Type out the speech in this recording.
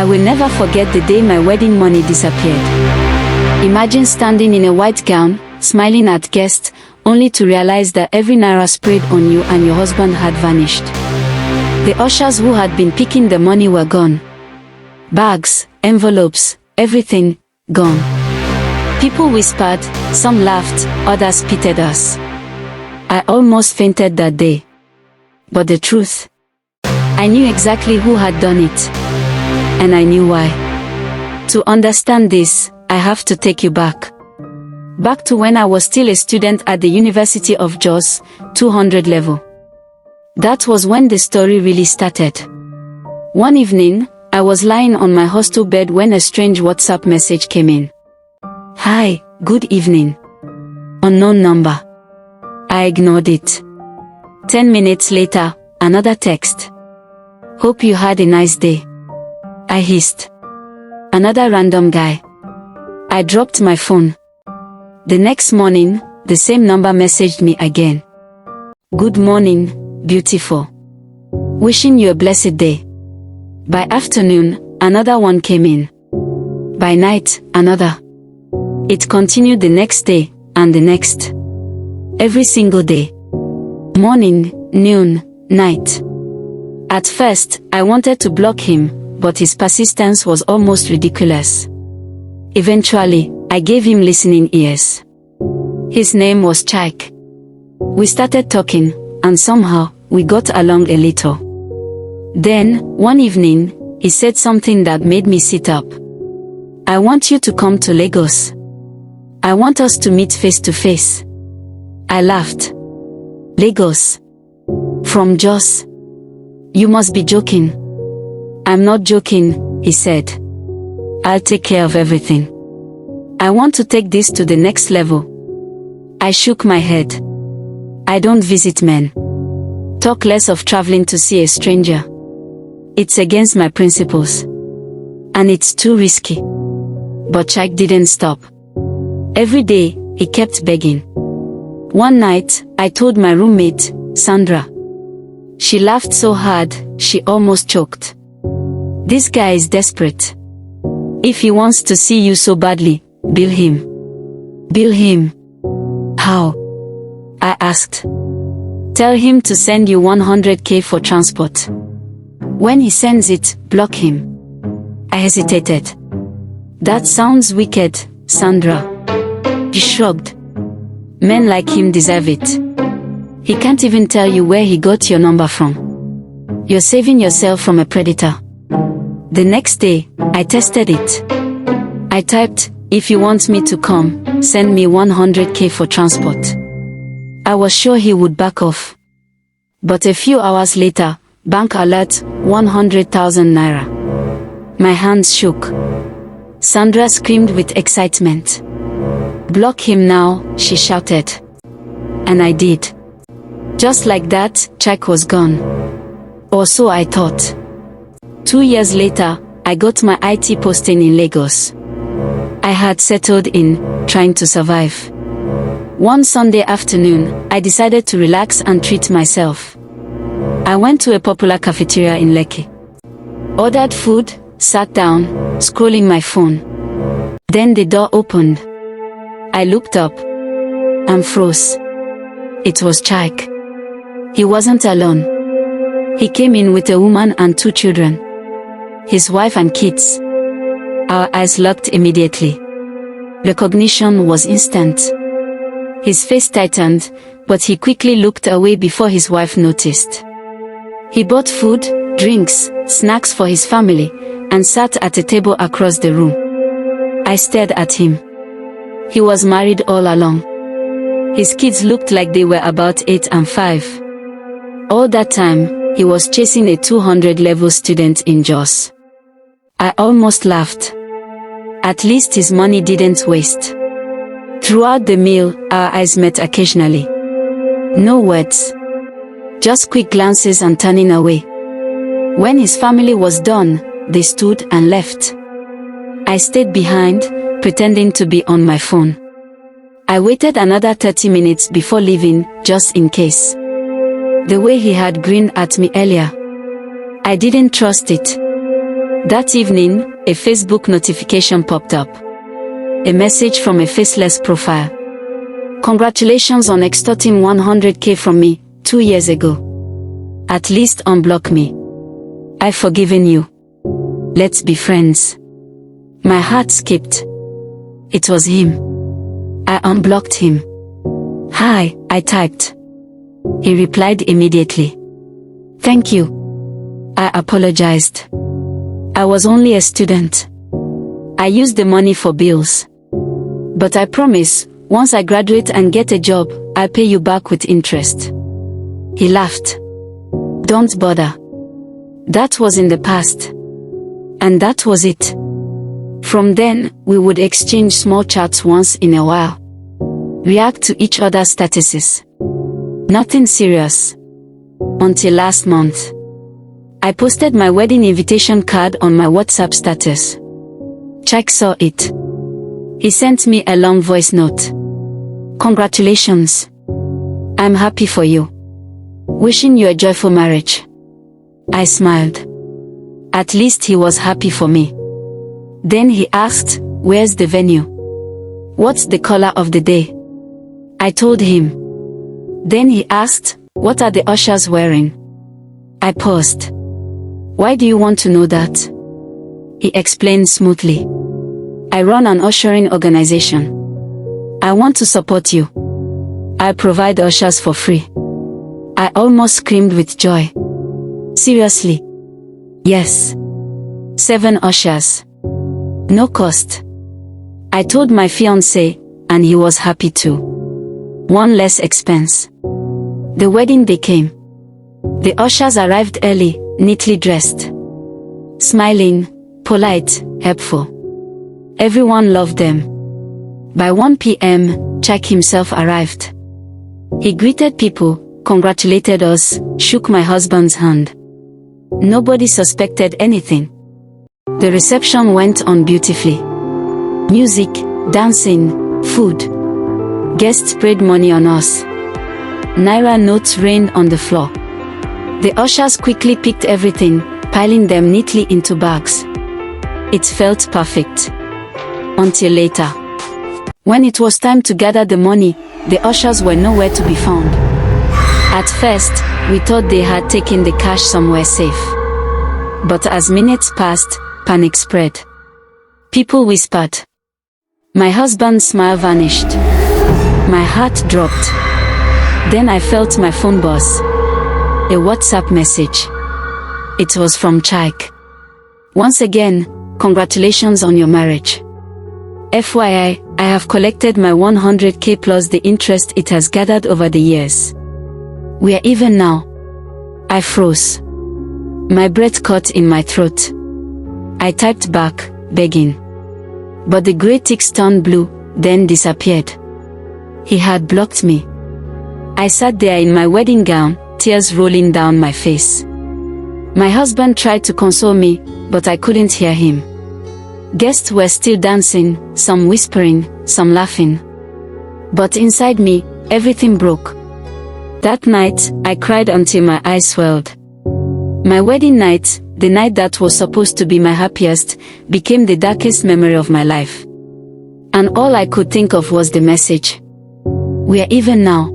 I will never forget the day my wedding money disappeared. Imagine standing in a white gown, smiling at guests, only to realize that every naira sprayed on you and your husband had vanished. The ushers who had been picking the money were gone. Bags, envelopes, everything, gone. People whispered, some laughed, others pitied us. I almost fainted that day. But the truth, I knew exactly who had done it. And I knew why. To understand this, I have to take you back. Back to when I was still a student at the University of Jos, 200 level. That was when the story really started. One evening, I was lying on my hostel bed when a strange WhatsApp message came in. Hi, good evening. Unknown number. I ignored it. 10 minutes later, another text. Hope you had a nice day. I hissed. Another random guy. I dropped my phone. The next morning, the same number messaged me again. Good morning, beautiful. Wishing you a blessed day. By afternoon, another one came in. By night, another. It continued the next day, and the next. Every single day. Morning, noon, night. At first, I wanted to block him, but his persistence was almost ridiculous. Eventually, I gave him listening ears. His name was Chike. We started talking, and somehow, we got along a little. Then, one evening, he said something that made me sit up. I want you to come to Lagos. I want us to meet face to face. I laughed. Lagos? From Jos? You must be joking. I'm not joking, he said. I'll take care of everything. I want to take this to the next level. I shook my head. I don't visit men. Talk less of traveling to see a stranger. It's against my principles. And it's too risky. But Chike didn't stop. Every day, he kept begging. One night, I told my roommate, Sandra. She laughed so hard, she almost choked. This guy is desperate. If he wants to see you so badly, bill him. Bill him. How? I asked. Tell him to send you 100K for transport. When he sends it, block him. I hesitated. That sounds wicked, Sandra. He shrugged. Men like him deserve it. He can't even tell you where he got your number from. You're saving yourself from a predator. The next day, I tested it. I typed, if you want me to come, send me 100K for transport. I was sure he would back off. But a few hours later, bank alert, 100,000 naira. My hands shook. Sandra screamed with excitement. Block him now, she shouted. And I did. Just like that, Chike was gone. Or so I thought. 2 years later, I got my IT posting in Lagos. I had settled in, trying to survive. One Sunday afternoon, I decided to relax and treat myself. I went to a popular cafeteria in Lekki. Ordered food, sat down, scrolling my phone. Then the door opened. I looked up and froze. It was Chike. He wasn't alone. He came in with a woman and 2 children. His wife and kids. Our eyes locked immediately. Recognition was instant. His face tightened, but he quickly looked away before his wife noticed. He bought food, drinks, snacks for his family, and sat at a table across the room. I stared at him. He was married all along. His kids looked like they were about 8 and 5. All that time, he was chasing a 200-level student in Jos. I almost laughed. At least his money didn't waste. Throughout the meal, our eyes met occasionally. No words. Just quick glances and turning away. When his family was done, they stood and left. I stayed behind, pretending to be on my phone. I waited another 30 minutes before leaving, just in case. The way he had grinned at me earlier, I didn't trust it. That evening, a Facebook notification popped up. A message from a faceless profile. Congratulations on extorting 100k from me 2 years ago. At least unblock me. I've forgiven you. Let's be friends. My heart skipped. It was him. I unblocked him. Hi, I typed. He replied immediately. Thank you. I apologized. I was only a student. I used the money for bills. But I promise, once I graduate and get a job, I'll pay you back with interest. He laughed. Don't bother. That was in the past. And that was it. From then, we would exchange small chats once in a while. React to each other's statuses. Nothing serious. Until last month. I posted my wedding invitation card on my WhatsApp status. Chike saw it. He sent me a long voice note. Congratulations. I'm happy for you. Wishing you a joyful marriage. I smiled. At least he was happy for me. Then he asked, where's the venue? What's the color of the day? I told him. Then he asked, what are the ushers wearing? I paused. Why do you want to know that? He explained smoothly. I run an ushering organization. I want to support you. I provide ushers for free. I almost screamed with joy. Seriously? Yes. 7 ushers. No cost. I told my fiancé, and he was happy too. 1 less expense. The wedding day came. The ushers arrived early, neatly dressed. Smiling, polite, helpful. Everyone loved them. By 1 p.m., Chike himself arrived. He greeted people, congratulated us, shook my husband's hand. Nobody suspected anything. The reception went on beautifully. Music, dancing, food. Guests sprayed money on us. Naira notes rained on the floor. The ushers quickly picked everything, piling them neatly into bags. It felt perfect. Until later. When it was time to gather the money, the ushers were nowhere to be found. At first, we thought they had taken the cash somewhere safe. But as minutes passed, panic spread. People whispered. My husband's smile vanished. My heart dropped. Then I felt my phone buzz. A WhatsApp message. It was from Chike. Once again, congratulations on your marriage. FYI, I have collected my 100k plus the interest it has gathered over the years. We are even now. I froze. My breath caught in my throat. I typed back, begging. But the grey ticks turned blue, then disappeared. He had blocked me. I sat there in my wedding gown, tears rolling down my face. My husband tried to console me, but I couldn't hear him. Guests were still dancing, some whispering, some laughing. But inside me, everything broke. That night, I cried until my eyes swelled. My wedding night, the night that was supposed to be my happiest, became the darkest memory of my life. And all I could think of was the message. We are even now.